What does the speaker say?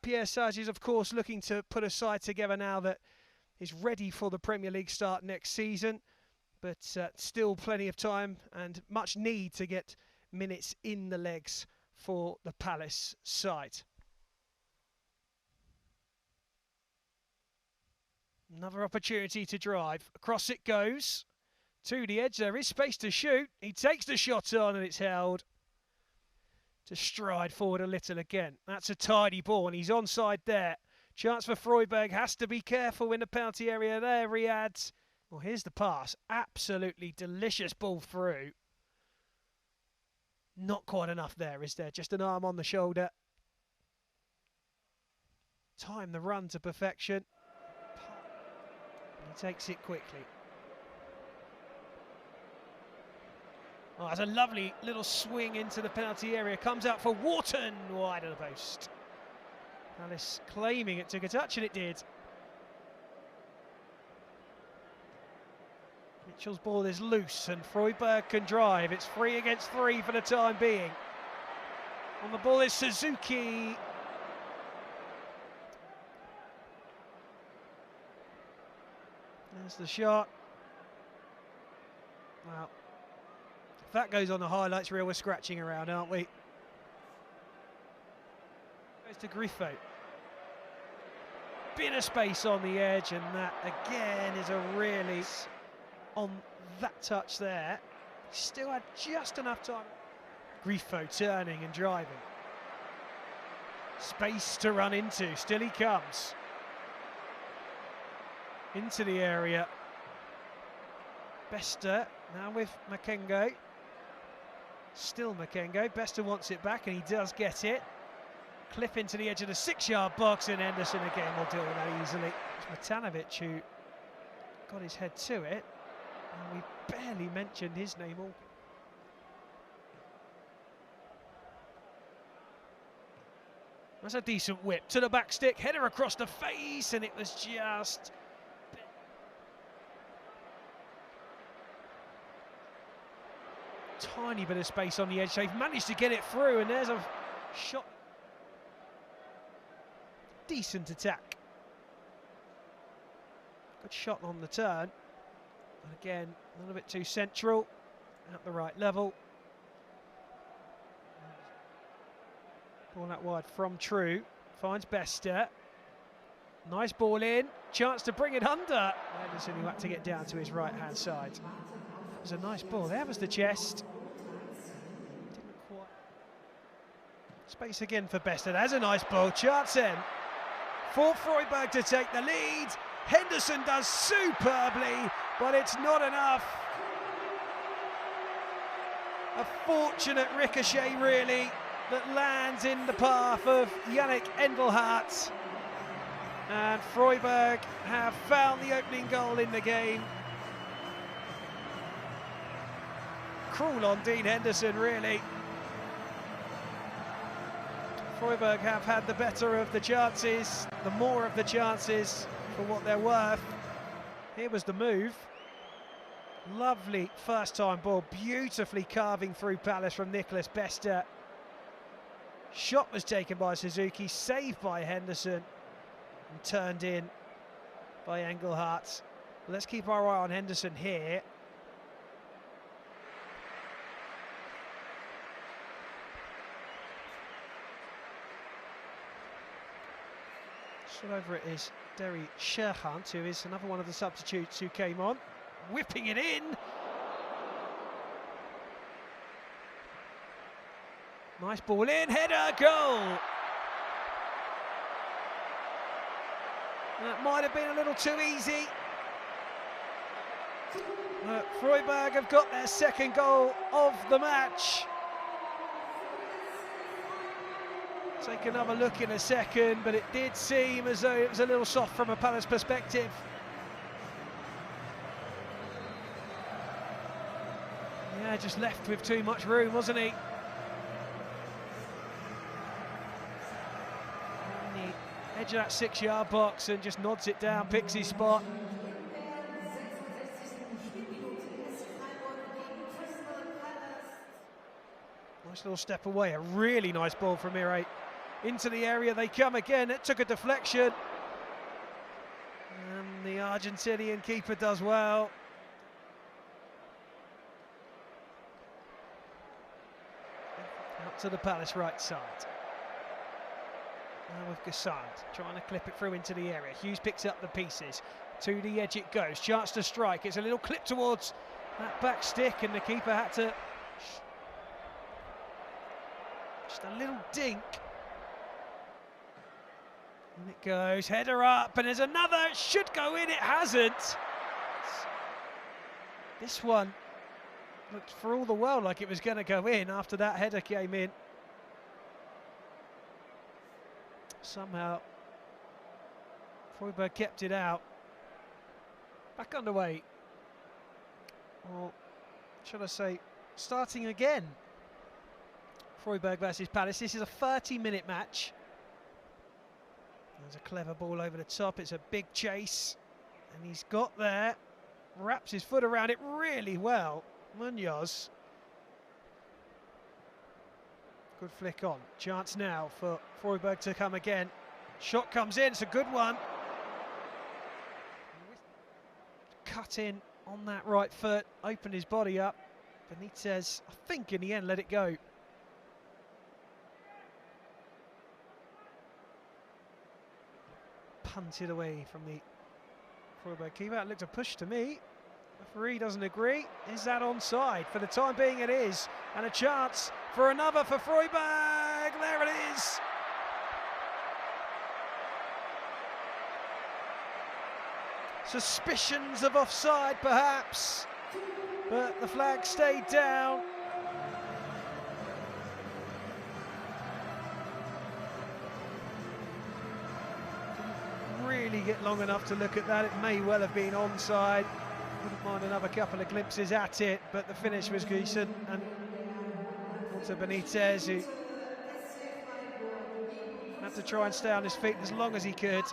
Pierre Sage is, of course, looking to put a side together now that is ready for the Premier League start next season. But still plenty of time and much need to get minutes in the legs for the Palace side. Another opportunity to drive. Across it goes. To the edge, there is space to shoot. He takes the shot on and it's held. To stride forward a little again. That's a tidy ball and he's onside there. Chance for Freiburg, has to be careful in the penalty area there, Riyadh. Well, here's the pass. Absolutely delicious ball through. Not quite enough there, is there? Just an arm on the shoulder. Time the run to perfection. He takes it quickly. Oh, that's a lovely little swing into the penalty area. Comes out for Wharton, wide of the post. Palace claiming it took a touch, and it did. Mitchell's ball is loose, and Freiburg can drive. It's 3 against 3 for the time being. On the ball is Suzuki. There's the shot. Well, if that goes on the highlights reel, we're scratching around, aren't we? Goes to Griffo. Bit of space on the edge, and that again is a really on that touch there. Still had just enough time. Griffo turning and driving. Space to run into. Still he comes. Into the area. Bester now with Makengo. Still Makengo. Bester wants it back and he does get it. Clip into the edge of the 6-yard box, and Henderson again will deal with that easily. It's Matanovic who got his head to it, and we barely mentioned his name all. That's a decent whip to the back stick, header across the face, and it was just tiny bit of space on the edge. They've managed to get it through, and there's a shot. Decent attack. Good shot on the turn. And again, a little bit too central, at the right level. Ball out wide from True. Finds Bester. Nice ball in. Chance to bring it under. Henderson, who had to get down to his right-hand side. That was a nice ball. There was the chest. Didn't quite. Space again for Bester. There's a nice ball. Chance in. For Freiburg to take the lead. Henderson does superbly, but it's not enough. A fortunate ricochet, really, that lands in the path of Yannick Engelhardt. And Freiburg have found the opening goal in the game. Cruel on Dean Henderson, really. Freiburg have had the better of the chances, the more of the chances for what they're worth. Here was the move. Lovely first time ball, beautifully carving through Palace from Nicholas Bester. Shot was taken by Suzuki, saved by Henderson, and turned in by Engelhardt. Let's keep our eye on Henderson here. Shot over it is Derry Sherhunt, who is another one of the substitutes who came on. Whipping it in. Nice ball in, header, goal. That might have been a little too easy. Freiburg have got their second goal of the match. Take another look in a second, but it did seem as though it was a little soft from a Palace perspective. Yeah, just left with too much room, wasn't he? On the edge of that 6-yard box and just nods it down, picks his spot. Nice little step away, a really nice ball from Mire. Into the area they come again. It took a deflection. And the Argentinian keeper does well. Out to the Palace right side. Now with Gassard trying to clip it through into the area. Hughes picks up the pieces. To the edge it goes. Chance to strike. It's a little clip towards that back stick, and the keeper had to just a little dink. And it goes, header up, and there's another. It should go in. It hasn't. This one looked for all the world like it was going to go in after that header came in. Somehow Freiburg kept it out. Back underway. Or should I say, starting again. Freiburg versus Palace. This is a 30-minute match. There's a clever ball over the top. It's a big chase. And he's got there. Wraps his foot around it really well. Munoz. Good flick on. Chance now for Freiburg to come again. Shot comes in. It's a good one. Cut in on that right foot. Opened his body up. Benitez, I think in the end, let it go. Punted away from the Freiburg keeper. It looked a push to me. Referee doesn't agree. Is that onside? For the time being it is. And a chance for another for Freiburg. There it is. Suspicions of offside perhaps. But the flag stayed down. Really get long enough to look at that. It may well have been onside. Wouldn't mind another couple of glimpses at it, but the finish was decent. And also Benitez, who had to try and stay on his feet as long as he could.